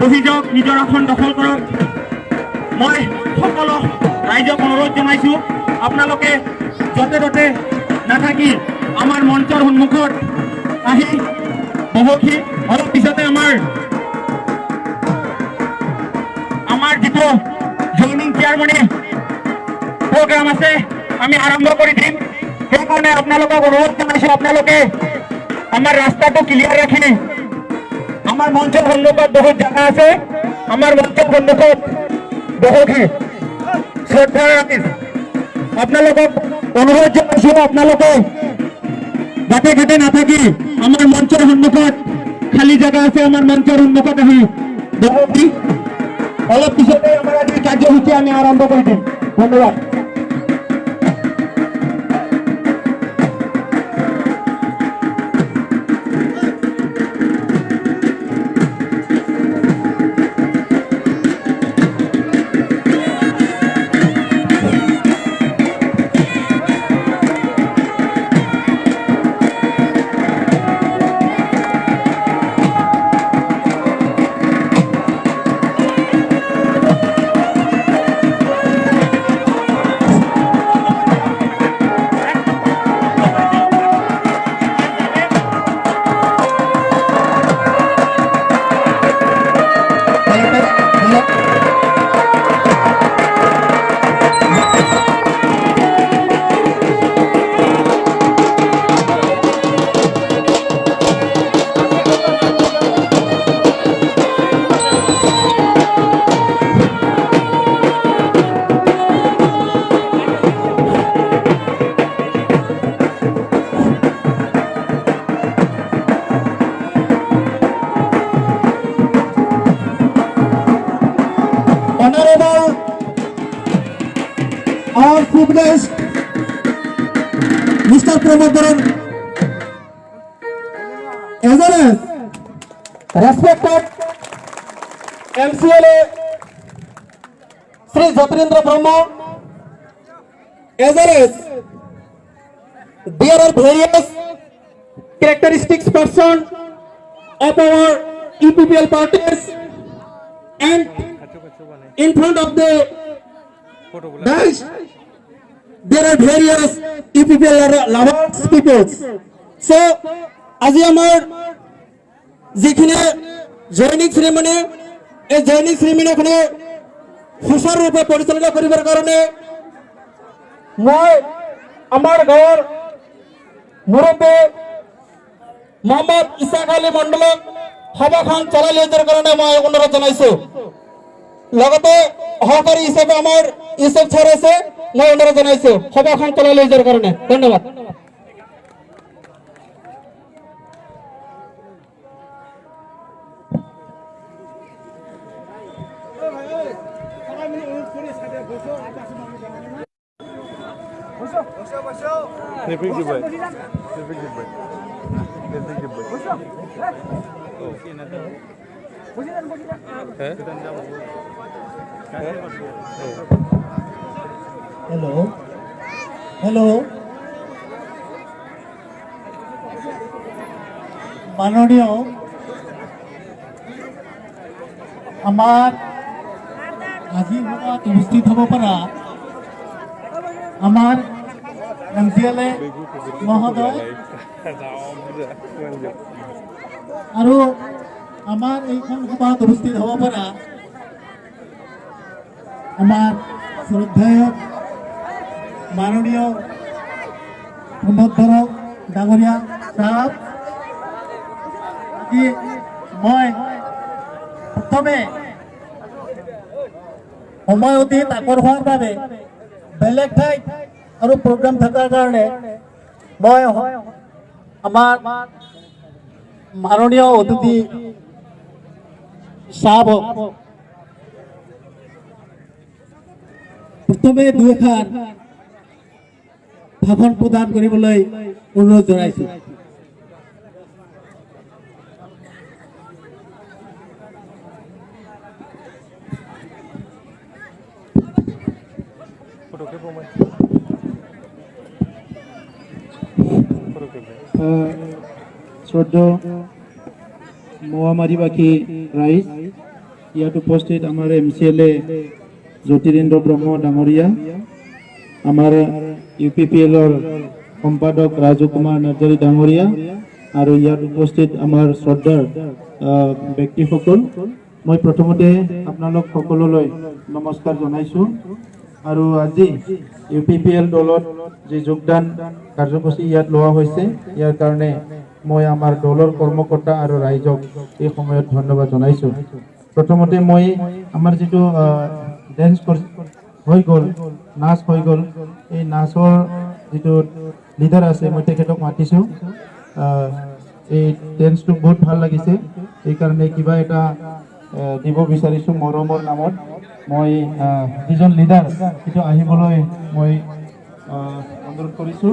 বহি যাওক, নিজৰ আসন দখল কৰক। মই সকলো ৰাইজক অনুৰোধ জনাইছোঁ, আপোনালোকে য'তে ত'তে নাথাকি আমাৰ মঞ্চৰ সন্মুখত আহি বহকি। অলপ পিছতে আমাৰ যিটো জইনিং চেয়াৰমনি প্ৰগ্ৰাম আছে আমি আৰম্ভ কৰি দিম। সেইকাৰণে আপোনালোকক অনুৰোধ জনাইছোঁ, আপোনালোকে আমাৰ ৰাস্তাটো ক্লিয়াৰ ৰাখি আমাৰ মঞ্চৰ সন্মুখত বহুত জাগা আছে, আমাৰ মঞ্চৰ সন্মুখত বহকি শ্ৰদ্ধা ৰাখি আপোনালোকক অনুৰোধ জনাইছোঁ, আপোনালোকে বাটে ঘাটে নাথাকি আমাৰ মঞ্চৰ সন্মুখত খালী জাগা আছে, আমাৰ মঞ্চৰ সন্মুখত আহি বহকি। অলপ পিছতে আমাৰ আজি কাৰ্যসূচী আমি আৰম্ভ কৰি দিম। ধন্যবাদ। Our chief guest, Mr. Pramod, as well as respected MCLA Sri Jyotirendra Brahma, as well as there are various characteristics person of our EPPL parties, and in front of the dais there are various EPPL lovers people. So আজি আমাৰ যিখিনি joining সেৰেমনি, এই joining সেৰেমনিখনে সুচাৰুৰূপে পৰিচালিত কৰিবৰ কাৰণে মই আমাৰ গাঁৱৰ মুৰব্বী মোহাম্মদ ইছাক আলী মণ্ডলক সভাখন চলাই লৈ যোৱাৰ কাৰণে মই অনুৰোধ জনাইছোঁ। লগতে সহকাৰী হিচাপে আমাৰ ইউসুফ স্যাৰ আছে, মই অনুৰোধ জনাইছোঁ সভাখন চলাই লৈ যোৱাৰ কাৰণে। ধন্যবাদ। हेलो हेलो माननीय आमार আজি সভাত উপস্থিত হব পৰা আমাৰ MCLA মহোদয় আৰু আমাৰ এইখন সভাত উপস্থিত হব পৰা আমাৰ শ্ৰদ্ধেয় মাননীয় প্ৰমোদ ডাঙৰিয়া সাহেব, আজি মই প্ৰথমে সময় অতি তাকৰ হোৱাৰ বাবে বেলেগ ঠাইত আৰু প্ৰগ্ৰাম থকাৰ কাৰণে মই আমাৰ মাননীয় অতিথি সাহেবক প্ৰথমে দুইখান ভাষণ প্ৰদান কৰিবলৈ অনুৰোধ জনাইছোঁ। শ্ৰদ্ধেয় মহামাৰীবাসী ৰাইজ ইয়াত উপস্থিত আমাৰ MCLA জ্যোতিৰেন্দ্ৰ ব্ৰহ্ম ডাঙৰীয়া, আমাৰ UPPLৰ সম্পাদক ৰাজু কুমাৰ নাৰ্জাৰী ডাঙৰীয়া আৰু ইয়াত উপস্থিত আমাৰ শ্ৰদ্ধাৰ ব্যক্তিসকল, মই প্ৰথমতে আপোনালোক সকলোলৈ নমস্কাৰ জনাইছোঁ। আৰু আজি UPPL দলত যে যোগদান কাৰ্যসূচী ইয়াত লোৱা হৈছে, ইয়াৰ কাৰণে মই আমাৰ দলৰ কৰ্মকৰ্তা আৰু ৰাইজক এই সময়ত ধন্যবাদ জনাইছোঁ। প্ৰথমতে মই আমাৰ যিটো ডেন্স হৈ গ'ল, নাচ হৈ গ'ল, এই নাচৰ যিটো লিডাৰ আছে মই তেখেতক মাতিছোঁ। এই ডেন্সটো বহুত ভাল লাগিছে, সেইকাৰণে কিবা এটা দিব বিচাৰিছোঁ মৰমৰ নামত। মই যিজন লিডাৰ সেইটো আহিবলৈ মই অনুৰোধ কৰিছোঁ।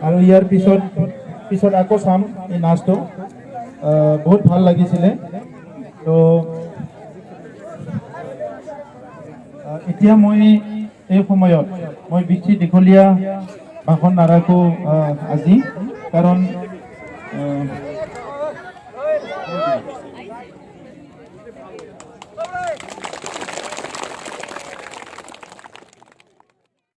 আৰু ইয়াৰ পিছত আকৌ চাম এই নাচটো, বহুত ভাল লাগিছিলে। তো এতিয়া মই এই সময়ত মই বেছি দীঘলীয়া ভাষণ নাৰাখোঁ আজি, কাৰণ